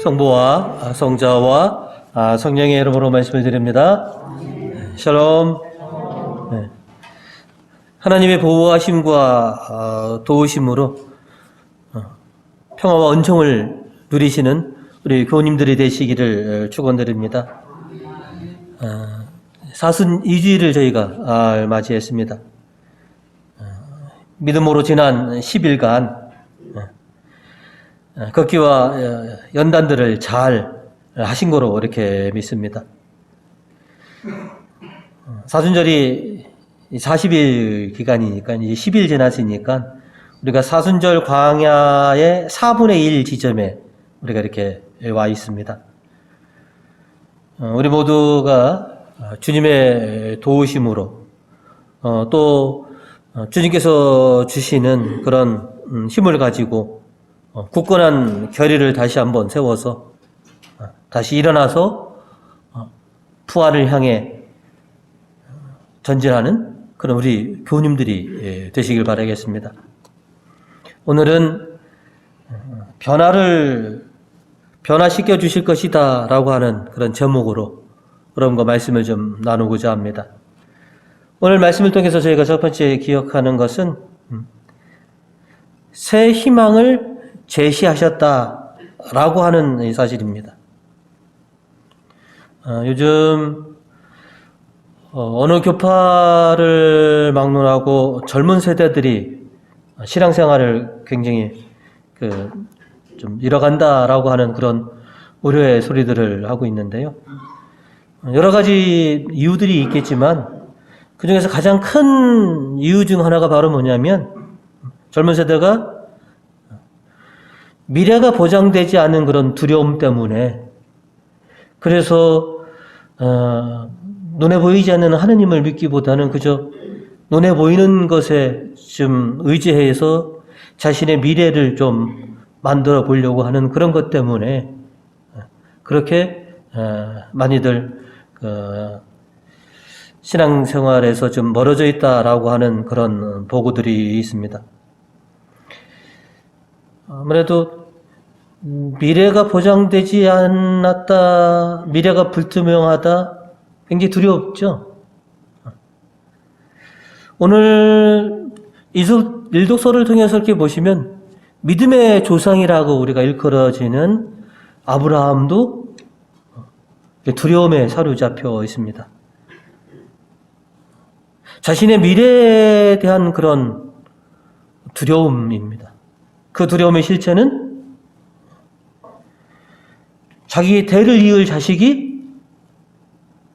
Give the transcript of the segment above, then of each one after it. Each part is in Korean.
성부와 성자와 성령의 이름으로 말씀을 드립니다. 샬롬. 네. 하나님의 보호하심과 도우심으로 평화와 은총을 누리시는 우리 교우님들이 되시기를 축원드립니다. 사순 2주일을 저희가 맞이했습니다. 믿음으로 지난 10일간 걷기와 연단들을 잘 하신 거로 이렇게 믿습니다. 사순절이 40일 기간이니까 이제 10일 지났으니까 우리가 사순절 광야의 4분의 1 지점에 우리가 이렇게 와 있습니다. 우리 모두가 주님의 도우심으로 또 주님께서 주시는 그런 힘을 가지고 굳건한 결의를 다시 한번 세워서 다시 일어나서 부활을 향해 전진하는 그런 우리 교우님들이 되시길 바라겠습니다. 오늘은 변화시켜 주실 것이다 라고 하는 그런 제목으로 그런 거 말씀을 좀 나누고자 합니다. 오늘 말씀을 통해서 저희가 첫 번째 기억하는 것은 새 희망을 제시하셨다라고 하는 사실입니다. 요즘 어느 교파를 막론하고 젊은 세대들이 신앙생활을 굉장히 좀 잃어간다라고 하는 그런 우려의 소리들을 하고 있는데요. 여러 가지 이유들이 있겠지만 그 중에서 가장 큰 이유 중 하나가 바로 뭐냐면 젊은 세대가 미래가 보장되지 않은 그런 두려움 때문에 그래서 눈에 보이지 않는 하느님을 믿기보다는 그저 눈에 보이는 것에 좀 의지해서 자신의 미래를 좀 만들어 보려고 하는 그런 것 때문에 그렇게 많이들 신앙생활에서 좀 멀어져 있다라고 하는 그런 보고들이 있습니다. 아무래도 미래가 보장되지 않았다, 미래가 불투명하다, 굉장히 두렵죠. 오늘 일독서를 통해서 이렇게 보시면 믿음의 조상이라고 우리가 일컬어지는 아브라함도 두려움에 사로잡혀 있습니다. 자신의 미래에 대한 그런 두려움입니다. 그 두려움의 실체는 자기의 대를 이을 자식이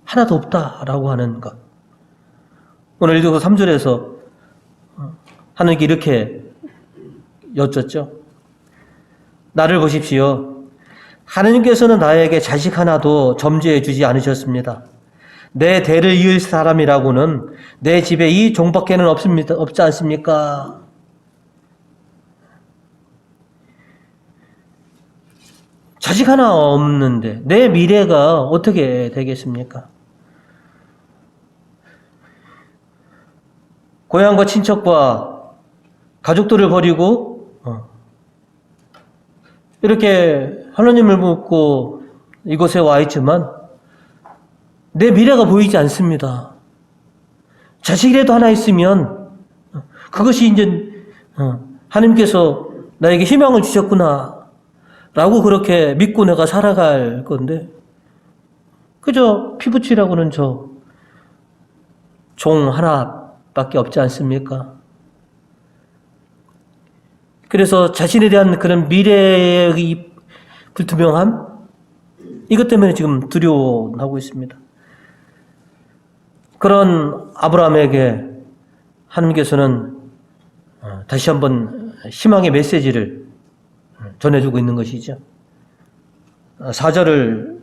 하나도 없다라고 하는 것. 오늘 1도 3절에서 하나님께 이렇게 여쭙죠. 나를 보십시오. 하나님께서는 나에게 자식 하나도 점지해 주지 않으셨습니다. 내 대를 이을 사람이라고는 내 집에 이 종밖에는 없지 않습니까? 자식 하나 없는데 내 미래가 어떻게 되겠습니까? 고향과 친척과 가족들을 버리고 이렇게 하나님을 묻고 이곳에 와 있지만 내 미래가 보이지 않습니다. 자식이라도 하나 있으면 그것이 이제 하나님께서 나에게 희망을 주셨구나 라고 그렇게 믿고 내가 살아갈 건데 그저 피부치라고는 저 종 하나밖에 없지 않습니까? 그래서 자신에 대한 그런 미래의 불투명함 이것 때문에 지금 두려워하고 있습니다. 그런 아브라함에게 하나님께서는 다시 한번 희망의 메시지를 전해주고 있는 것이죠. 4절을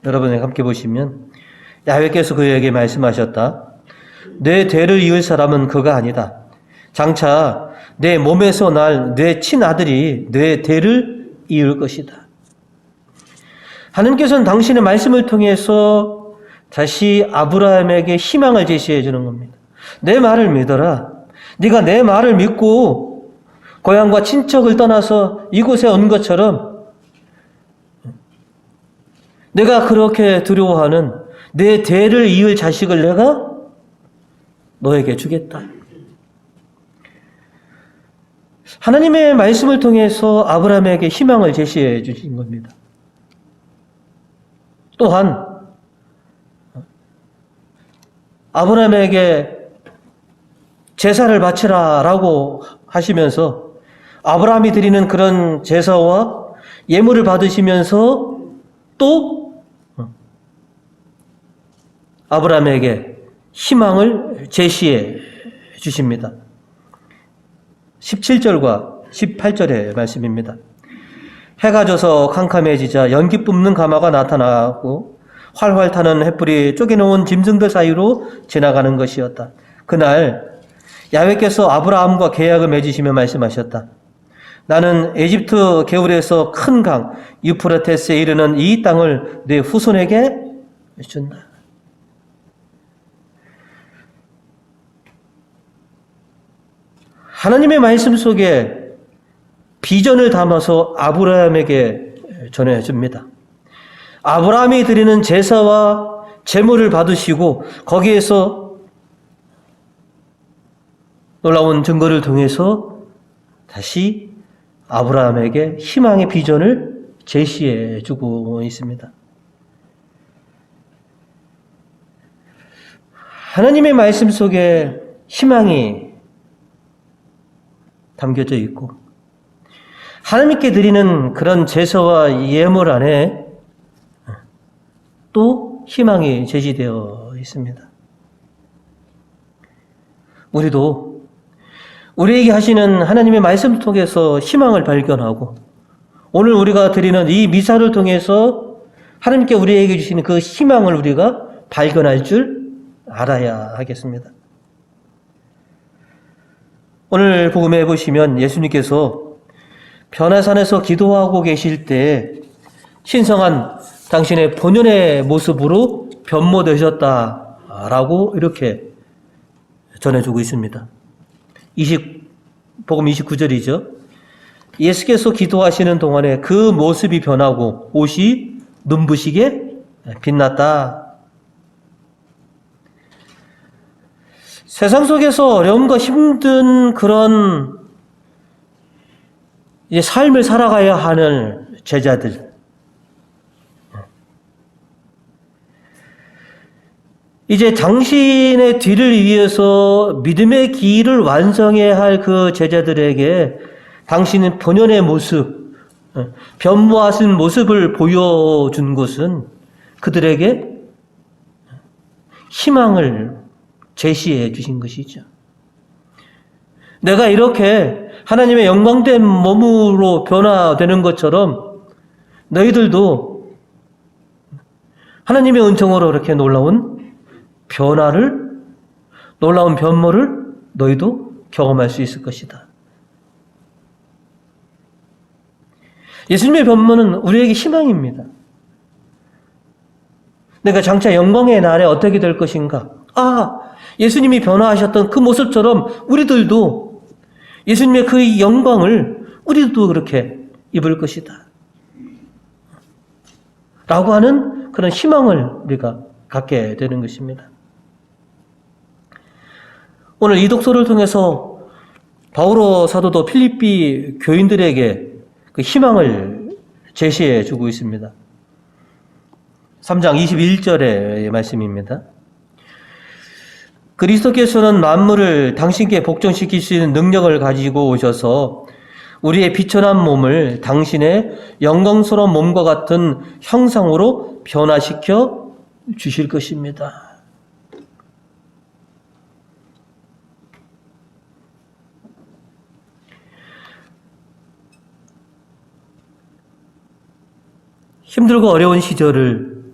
여러분이 함께 보시면 야훼께서 그에게 말씀하셨다. 내 대를 이을 사람은 그가 아니다. 장차 내 몸에서 날 내 친아들이 내 대를 이을 것이다. 하나님께서는 당신의 말씀을 통해서 다시 아브라함에게 희망을 제시해 주는 겁니다. 내 말을 믿어라. 네가 내 말을 믿고 고향과 친척을 떠나서 이곳에 온 것처럼 내가 그렇게 두려워하는 내 대를 이을 자식을 내가 너에게 주겠다. 하나님의 말씀을 통해서 아브라함에게 희망을 제시해 주신 겁니다. 또한 아브라함에게 제사를 바치라라고 하시면서 아브라함이 드리는 그런 제사와 예물을 받으시면서 또 아브라함에게 희망을 제시해 주십니다. 17절과 18절의 말씀입니다. 해가 져서 캄캄해지자 연기 뿜는 가마가 나타나고 활활 타는 횃불이 쪼개놓은 짐승들 사이로 지나가는 것이었다. 그날 야훼께서 아브라함과 계약을 맺으시며 말씀하셨다. 나는 에집트 개울에서 큰 강 유프라테스에 이르는 이 땅을 내 후손에게 준다. 하나님의 말씀 속에 비전을 담아서 아브라함에게 전해줍니다. 아브라함이 드리는 제사와 제물을 받으시고 거기에서 놀라운 증거를 통해서 다시 아브라함에게 희망의 비전을 제시해 주고 있습니다. 하나님의 말씀 속에 희망이 담겨져 있고 하나님께 드리는 그런 제사와 예물 안에 또 희망이 제시되어 있습니다. 우리도 우리에게 하시는 하나님의 말씀을 통해서 희망을 발견하고 오늘 우리가 드리는 이 미사를 통해서 하나님께 우리에게 주시는 그 희망을 우리가 발견할 줄 알아야 하겠습니다. 오늘 복음에 보시면 예수님께서 변화산에서 기도하고 계실 때 신성한 당신의 본연의 모습으로 변모되셨다라고 이렇게 전해주고 있습니다. 복음 29절이죠. 예수께서 기도하시는 동안에 그 모습이 변하고 옷이 눈부시게 빛났다. 세상 속에서 어려움과 힘든 그런 삶을 살아가야 하는 제자들, 이제 당신의 뒤를 위해서 믿음의 길을 완성해야 할 그 제자들에게 당신은 본연의 모습, 변모하신 모습을 보여준 것은 그들에게 희망을 제시해 주신 것이죠. 내가 이렇게 하나님의 영광된 몸으로 변화되는 것처럼 너희들도 하나님의 은총으로 이렇게 놀라운 변화를, 놀라운 변모를 너희도 경험할 수 있을 것이다. 예수님의 변모는 우리에게 희망입니다. 내가 장차 영광의 날에 어떻게 될 것인가? 예수님이 변화하셨던 그 모습처럼 우리들도 예수님의 그 영광을 우리도 그렇게 입을 것이다. 라고 하는 그런 희망을 우리가 갖게 되는 것입니다. 오늘 이 독서를 통해서 바오로 사도도 필리피 교인들에게 그 희망을 제시해 주고 있습니다. 3장 21절의 말씀입니다. 그리스도께서는 만물을 당신께 복종시킬 수 있는 능력을 가지고 오셔서 우리의 비천한 몸을 당신의 영광스러운 몸과 같은 형상으로 변화시켜 주실 것입니다. 힘들고 어려운 시절을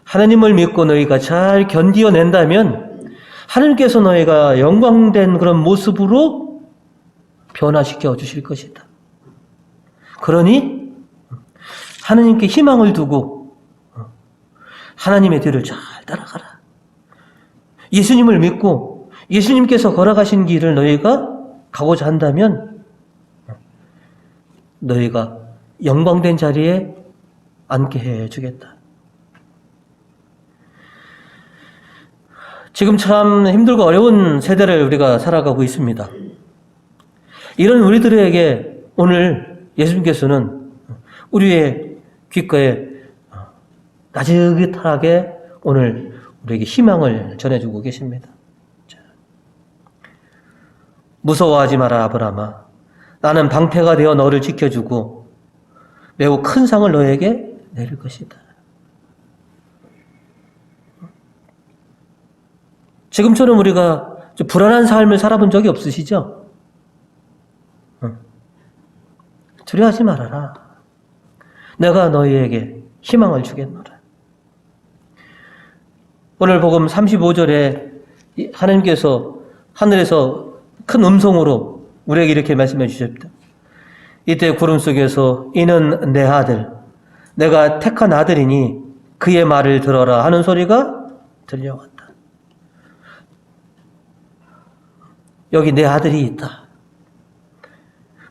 하나님을 믿고 너희가 잘 견디어낸다면 하나님께서 너희가 영광된 그런 모습으로 변화시켜 주실 것이다. 그러니 하나님께 희망을 두고 하나님의 뒤를 잘 따라가라. 예수님을 믿고 예수님께서 걸어가신 길을 너희가 가고자 한다면 너희가 영광된 자리에 앉게 해주겠다. 지금 참 힘들고 어려운 세대를 우리가 살아가고 있습니다. 이런 우리들에게 오늘 예수님께서는 우리의 귓가에 나지긋하게 오늘 우리에게 희망을 전해주고 계십니다. 무서워하지 마라 아브라함아. 나는 방패가 되어 너를 지켜주고 매우 큰 상을 너에게 내릴 것이다. 지금처럼 우리가 좀 불안한 삶을 살아본 적이 없으시죠? 두려워하지 말아라. 내가 너희에게 희망을 주겠노라. 오늘 복음 35절에 하나님께서 하늘에서 큰 음성으로 우리에게 이렇게 말씀해 주셨다. 이때 구름 속에서 이는 내 아들, 내가 택한 아들이니 그의 말을 들어라 하는 소리가 들려왔다. 여기 내 아들이 있다.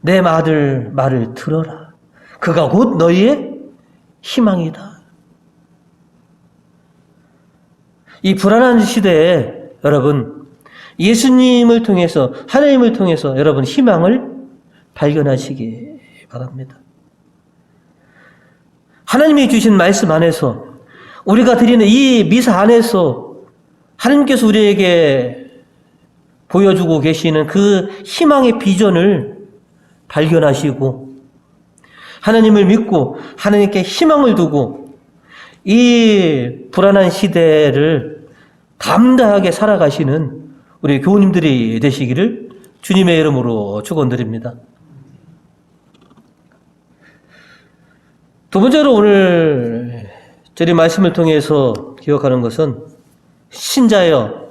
내 아들 말을 들어라. 그가 곧 너희의 희망이다. 이 불안한 시대에 여러분 예수님을 통해서 하나님을 통해서 여러분 희망을 발견하시기 바랍니다. 하나님이 주신 말씀 안에서 우리가 드리는 이 미사 안에서 하나님께서 우리에게 보여주고 계시는 그 희망의 비전을 발견하시고 하나님을 믿고 하나님께 희망을 두고 이 불안한 시대를 담대하게 살아가시는 우리 교우님들이 되시기를 주님의 이름으로 축원드립니다. 두 번째로 오늘 저희 말씀을 통해서 기억하는 것은 신자여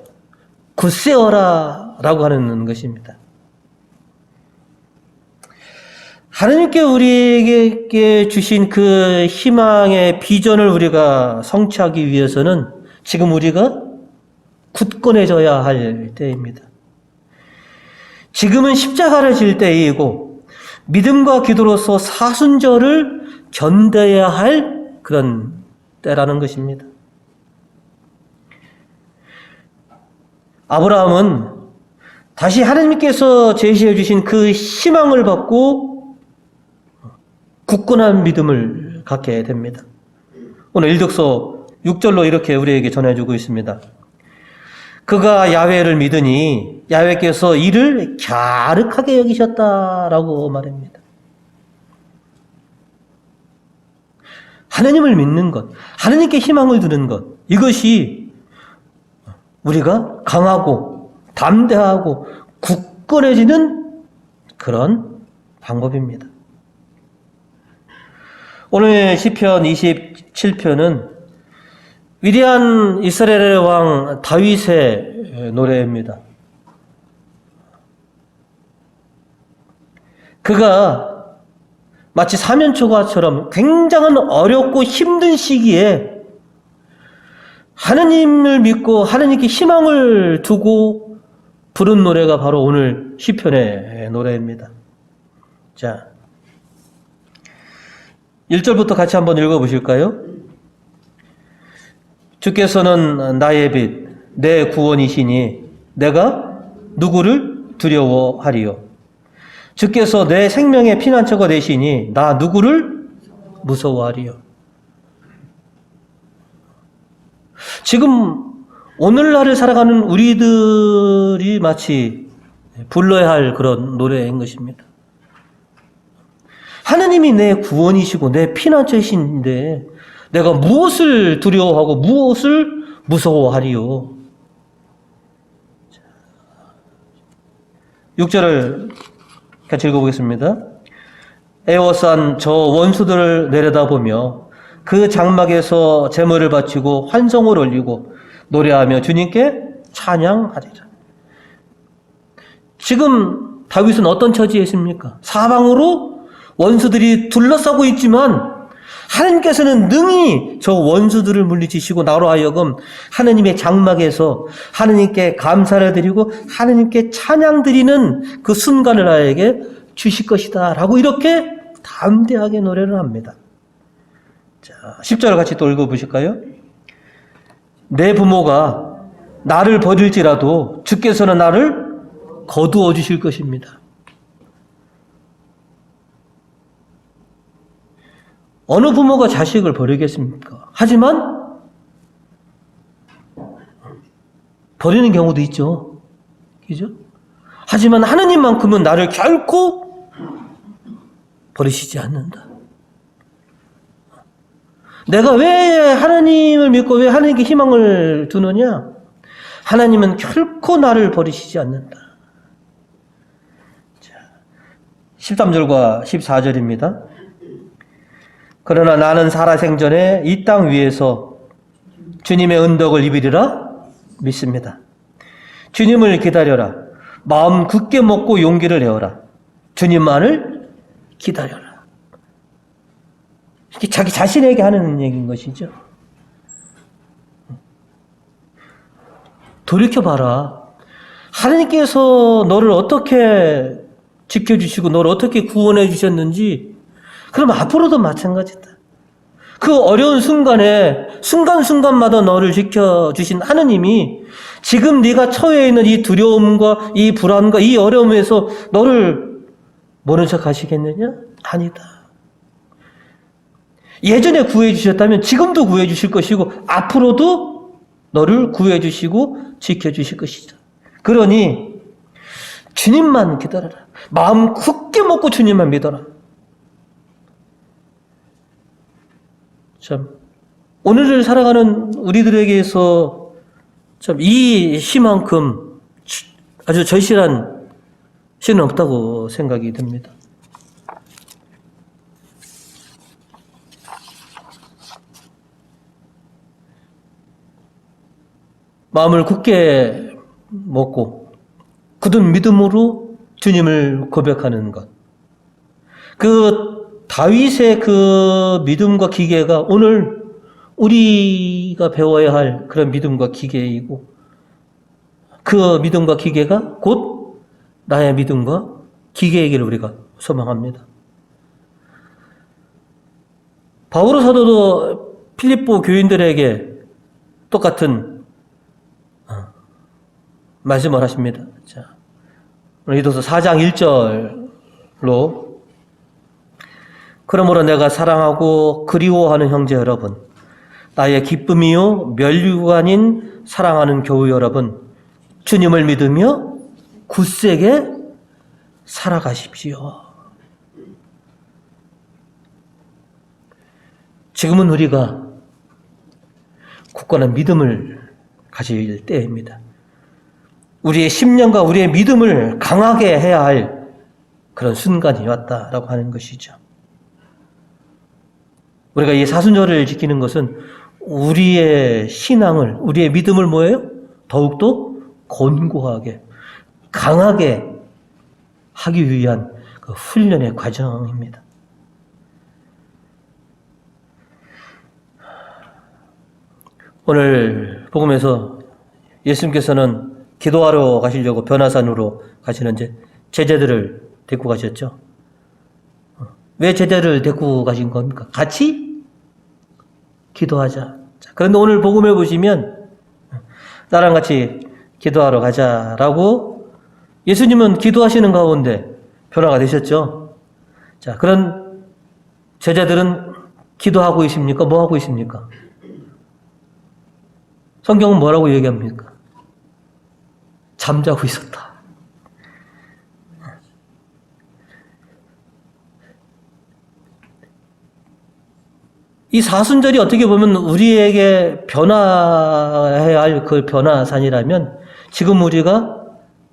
굳세어라 라고 하는 것입니다. 하나님께 우리에게 주신 그 희망의 비전을 우리가 성취하기 위해서는 지금 우리가 굳건해져야 할 때입니다. 지금은 십자가를 질 때이고 믿음과 기도로서 사순절을 견뎌야 할 그런 때라는 것입니다. 아브라함은 다시 하나님께서 제시해 주신 그 희망을 받고 굳건한 믿음을 갖게 됩니다. 오늘 일독서 6절로 이렇게 우리에게 전해주고 있습니다. 그가 야훼를 믿으니 야훼께서 이를 갸륵하게 여기셨다라고 말합니다. 하나님을 믿는 것, 하나님께 희망을 두는 것, 이것이 우리가 강하고 담대하고 굳건해지는 그런 방법입니다. 오늘 시편 27편은 위대한 이스라엘의 왕 다윗의 노래입니다. 그가 마치 사면초가처럼 굉장한 어렵고 힘든 시기에 하나님을 믿고 하나님께 희망을 두고 부른 노래가 바로 오늘 시편의 노래입니다. 자, 1절부터 같이 한번 읽어보실까요? 주께서는 나의 빛, 내 구원이시니 내가 누구를 두려워하리요? 주께서 내 생명의 피난처가 되시니 나 누구를 무서워하리요? 지금 오늘날을 살아가는 우리들이 마치 불러야 할 그런 노래인 것입니다. 하나님이 내 구원이시고 내 피난처이신데 내가 무엇을 두려워하고 무엇을 무서워하리요? 6절을 같이 읽어보겠습니다. 에워싼 저 원수들을 내려다보며 그 장막에서 제물을 바치고 환성을 올리고 노래하며 주님께 찬양하리라. 지금 다윗은 어떤 처지에 있습니까? 사방으로 원수들이 둘러싸고 있지만 하나님께서는 능히 저 원수들을 물리치시고 나로 하여금 하나님의 장막에서 하나님께 감사를 드리고 하나님께 찬양 드리는 그 순간을 나에게 주실 것이다 라고 이렇게 담대하게 노래를 합니다. 자, 10절을 같이 또 읽어보실까요? 내 부모가 나를 버릴지라도 주께서는 나를 거두어 주실 것입니다. 어느 부모가 자식을 버리겠습니까? 하지만 버리는 경우도 있죠. 그죠? 하지만 하느님만큼은 나를 결코 버리시지 않는다. 내가 왜 하나님을 믿고 왜 하나님께 희망을 두느냐? 하나님은 결코 나를 버리시지 않는다. 자, 13절과 14절입니다. 그러나 나는 살아생전에 이 땅 위에서 주님의 은덕을 입으리라 믿습니다. 주님을 기다려라. 마음 굳게 먹고 용기를 내어라. 주님만을 기다려라. 이게 자기 자신에게 하는 얘기인 것이죠. 돌이켜봐라. 하나님께서 너를 어떻게 지켜주시고 너를 어떻게 구원해 주셨는지 그럼 앞으로도 마찬가지다. 그 어려운 순간에 순간순간마다 너를 지켜주신 하느님이 지금 네가 처해 있는 이 두려움과 이 불안과 이 어려움에서 너를 모른 척 하시겠느냐? 아니다. 예전에 구해 주셨다면 지금도 구해 주실 것이고 앞으로도 너를 구해 주시고 지켜 주실 것이다. 그러니 주님만 기다려라. 마음 굳게 먹고 주님만 믿어라. 참 오늘을 살아가는 우리들에게서 참 이 시만큼 아주 절실한 시는 없다고 생각이 듭니다. 마음을 굳게 먹고 굳은 믿음으로 주님을 고백하는 것. 그 다윗의 그 믿음과 기계가 오늘 우리가 배워야 할 그런 믿음과 기계이고 그 믿음과 기계가 곧 나의 믿음과 기계이기를 우리가 소망합니다. 바울 사도도 필립보 교인들에게 똑같은 말씀을 하십니다. 자, 히도서 4장 1절로 그러므로 내가 사랑하고 그리워하는 형제 여러분, 나의 기쁨이요 멸류가 아닌 사랑하는 교우 여러분, 주님을 믿으며 굳세게 살아가십시오. 지금은 우리가 굳건한 믿음을 가질 때입니다. 우리의 심령과 우리의 믿음을 강하게 해야 할 그런 순간이 왔다라고 하는 것이죠. 우리가 이 사순절을 지키는 것은 우리의 신앙을, 우리의 믿음을 뭐예요? 더욱더 견고하게, 강하게 하기 위한 그 훈련의 과정입니다. 오늘 복음에서 예수님께서는 기도하러 가시려고 변화산으로 가시는데 제자들을 데리고 가셨죠. 왜 제자를 데리고 가신 겁니까? 같이 기도하자. 그런데 오늘 복음에 보시면 나랑 같이 기도하러 가자라고 예수님은 기도하시는 가운데 변화가 되셨죠. 자, 그런 제자들은 기도하고 있습니까? 뭐 하고 있습니까? 성경은 뭐라고 얘기합니까? 잠자고 있었다. 이 사순절이 어떻게 보면 우리에게 변화해야 할 그 변화산이라면 지금 우리가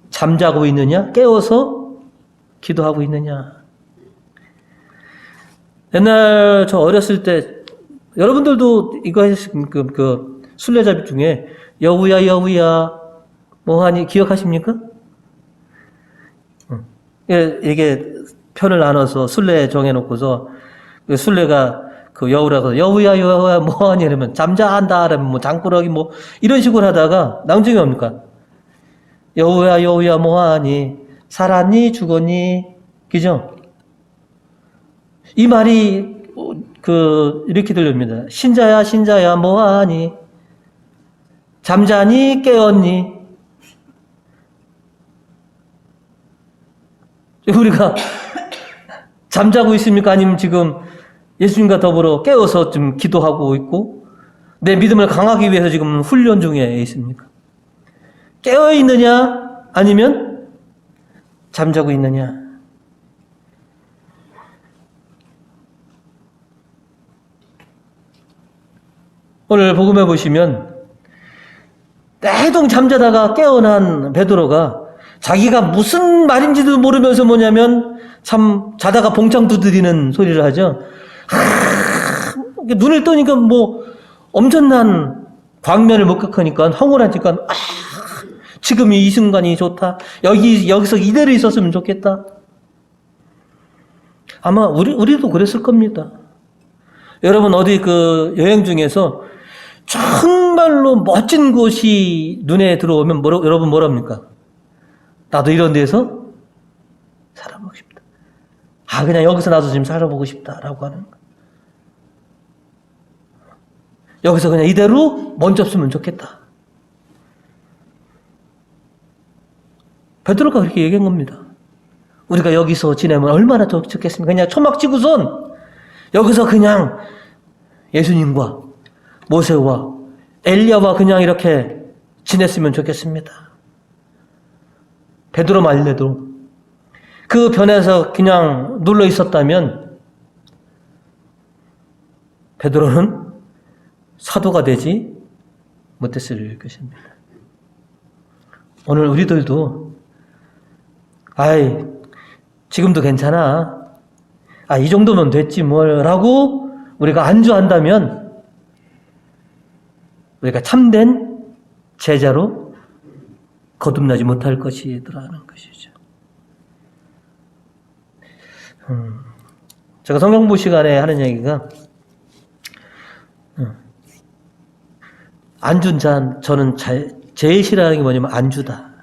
잠자고 있느냐, 깨워서 기도하고 있느냐. 옛날 저 어렸을 때 여러분들도 이거 그 순례자 중에 여우야 여우야 뭐하니 기억하십니까? 이게 편을 나눠서 순례 정해놓고서 그 순례가 그 여우라고 여우야 여우야 뭐하니 이러면 잠자한다 그러면 뭐 장꾸러기 뭐 이런 식으로 하다가 나중에 뭡니까? 여우야 여우야 뭐하니 살았니 죽었니 그죠? 이 말이 이렇게 들립니다. 신자야 신자야 뭐하니 잠자니 깨었니? 우리가 잠자고 있습니까? 아니면 지금 예수님과 더불어 깨어서 좀 기도하고 있고 내 믿음을 강하기 위해서 지금 훈련 중에 있습니까? 깨어 있느냐? 아니면 잠자고 있느냐? 오늘 복음에 보시면 내동 잠자다가 깨어난 베드로가 자기가 무슨 말인지도 모르면서 뭐냐면 참 자다가 봉창 두드리는 소리를 하죠. 눈을 뜨니까 뭐 엄청난 광면을 목격하니까 황홀하니까 지금 이 순간이 좋다. 여기서 이대로 있었으면 좋겠다. 아마 우리도 그랬을 겁니다. 여러분 어디 그 여행 중에서 정말로 멋진 곳이 눈에 들어오면 여러분 뭐랍니까? 나도 이런 데서 살아보고 싶다. 그냥 여기서 나도 지금 살아보고 싶다라고 하는 거. 여기서 그냥 이대로 멈췄으면 좋겠다. 베드로가 그렇게 얘기한 겁니다. 우리가 여기서 지내면 얼마나 좋겠습니까? 그냥 초막 치고선 여기서 그냥 예수님과 모세와 엘리야와 그냥 이렇게 지냈으면 좋겠습니다. 베드로 말래도 그 변에서 그냥 눌러 있었다면 베드로는 사도가 되지 못했을 것입니다. 오늘 우리들도 지금도 괜찮아. 이 정도면 됐지 뭘 라고 우리가 안주한다면 우리가 참된 제자로 거듭나지 못할 것이더라는 것이죠. 제가 성경부 시간에 하는 얘기가 안준 자 저는 제일 싫어하는 게 뭐냐면 안주다.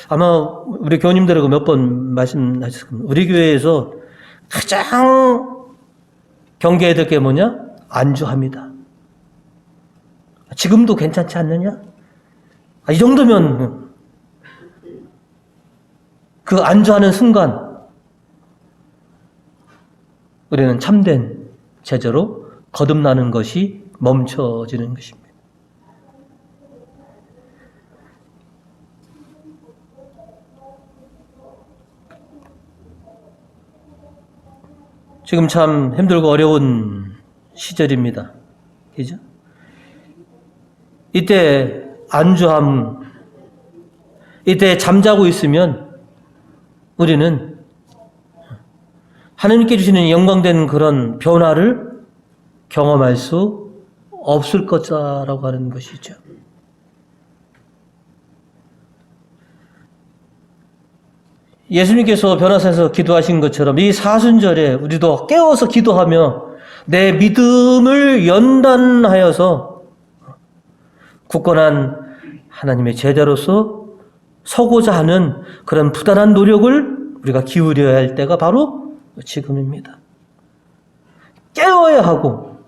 아마 우리 교우님들하고 몇 번 말씀하셨을 겁니다. 우리 교회에서 가장 경계해야 될 게 뭐냐? 안주합니다. 지금도 괜찮지 않느냐? 이 정도면 그 안주하는 순간 우리는 참된 제자로 거듭나는 것이 멈춰지는 것입니다. 지금 참 힘들고 어려운 시절입니다. 그죠? 이때 안주함, 이때 잠자고 있으면 우리는 하나님께 주시는 영광된 그런 변화를 경험할 수 없을 거라고 하는 것이죠. 예수님께서 변화산에서 기도하신 것처럼 이 사순절에 우리도 깨어서 기도하며 내 믿음을 연단하여서 굳건한 하나님의 제자로서 서고자 하는 그런 부단한 노력을 우리가 기울여야 할 때가 바로 지금입니다. 깨어야 하고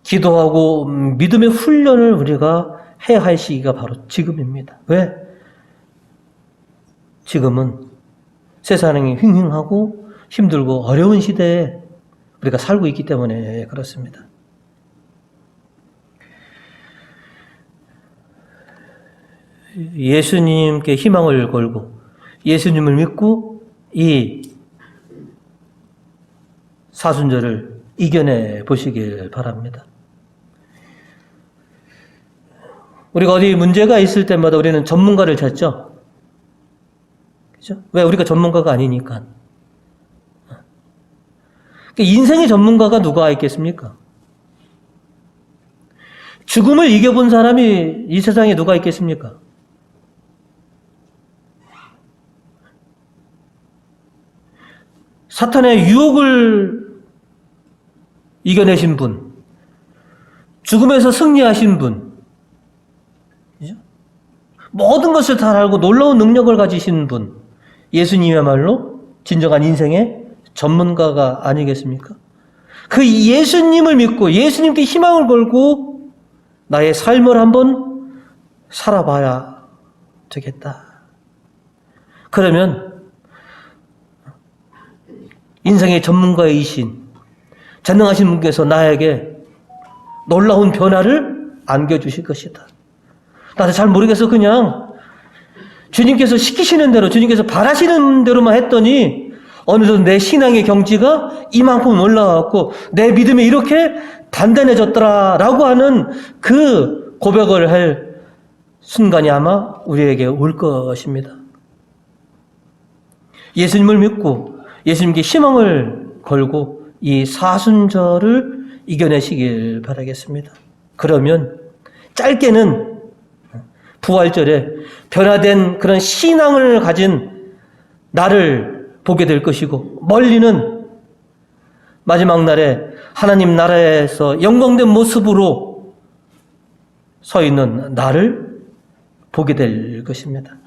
기도하고 믿음의 훈련을 우리가 해야 할 시기가 바로 지금입니다. 왜? 지금은 세상이 흉흉하고 힘들고 어려운 시대에 우리가 살고 있기 때문에 그렇습니다. 예수님께 희망을 걸고 예수님을 믿고 이 사순절을 이겨내 보시길 바랍니다. 우리가 어디 문제가 있을 때마다 우리는 전문가를 찾죠. 그죠? 왜? 우리가 전문가가 아니니까. 인생의 전문가가 누가 있겠습니까? 죽음을 이겨본 사람이 이 세상에 누가 있겠습니까? 사탄의 유혹을 이겨내신 분, 죽음에서 승리하신 분, 그죠? 모든 것을 다 알고 놀라운 능력을 가지신 분, 예수님이야말로 진정한 인생의 전문가가 아니겠습니까? 그 예수님을 믿고 예수님께 희망을 걸고 나의 삶을 한번 살아봐야 되겠다. 그러면 인생의 전문가이신 전능하신 분께서 나에게 놀라운 변화를 안겨주실 것이다. 나도 잘 모르겠어. 그냥 주님께서 시키시는 대로, 주님께서 바라시는 대로만 했더니 어느덧 내 신앙의 경지가 이만큼 올라왔고 내 믿음이 이렇게 단단해졌더라라고 하는 그 고백을 할 순간이 아마 우리에게 올 것입니다. 예수님을 믿고 예수님께 희망을 걸고 이 사순절을 이겨내시길 바라겠습니다. 그러면 짧게는 부활절에 변화된 그런 신앙을 가진 나를 보게 될 것이고, 멀리는 마지막 날에 하나님 나라에서 영광된 모습으로 서 있는 나를 보게 될 것입니다.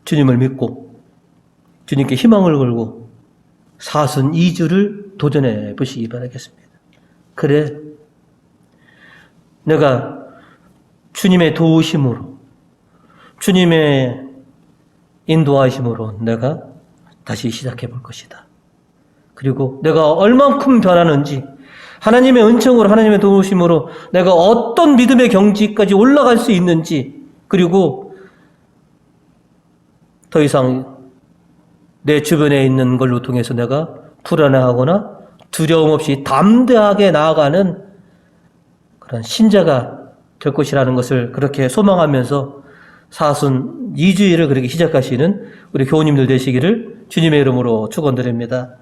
주님을 믿고 주님께 희망을 걸고 사순 2주를 도전해 보시기 바라겠습니다. 그래, 내가 주님의 도우심으로, 주님의 인도하심으로 내가 다시 시작해 볼 것이다. 그리고 내가 얼만큼 변하는지, 하나님의 은총으로, 하나님의 도우심으로 내가 어떤 믿음의 경지까지 올라갈 수 있는지, 그리고 더 이상 내 주변에 있는 걸로 통해서 내가 불안해하거나 두려움 없이 담대하게 나아가는 그런 신자가 될 것이라는 것을 그렇게 소망하면서 사순 2주일을 그렇게 시작하시는 우리 교우님들 되시기를 주님의 이름으로 축원드립니다.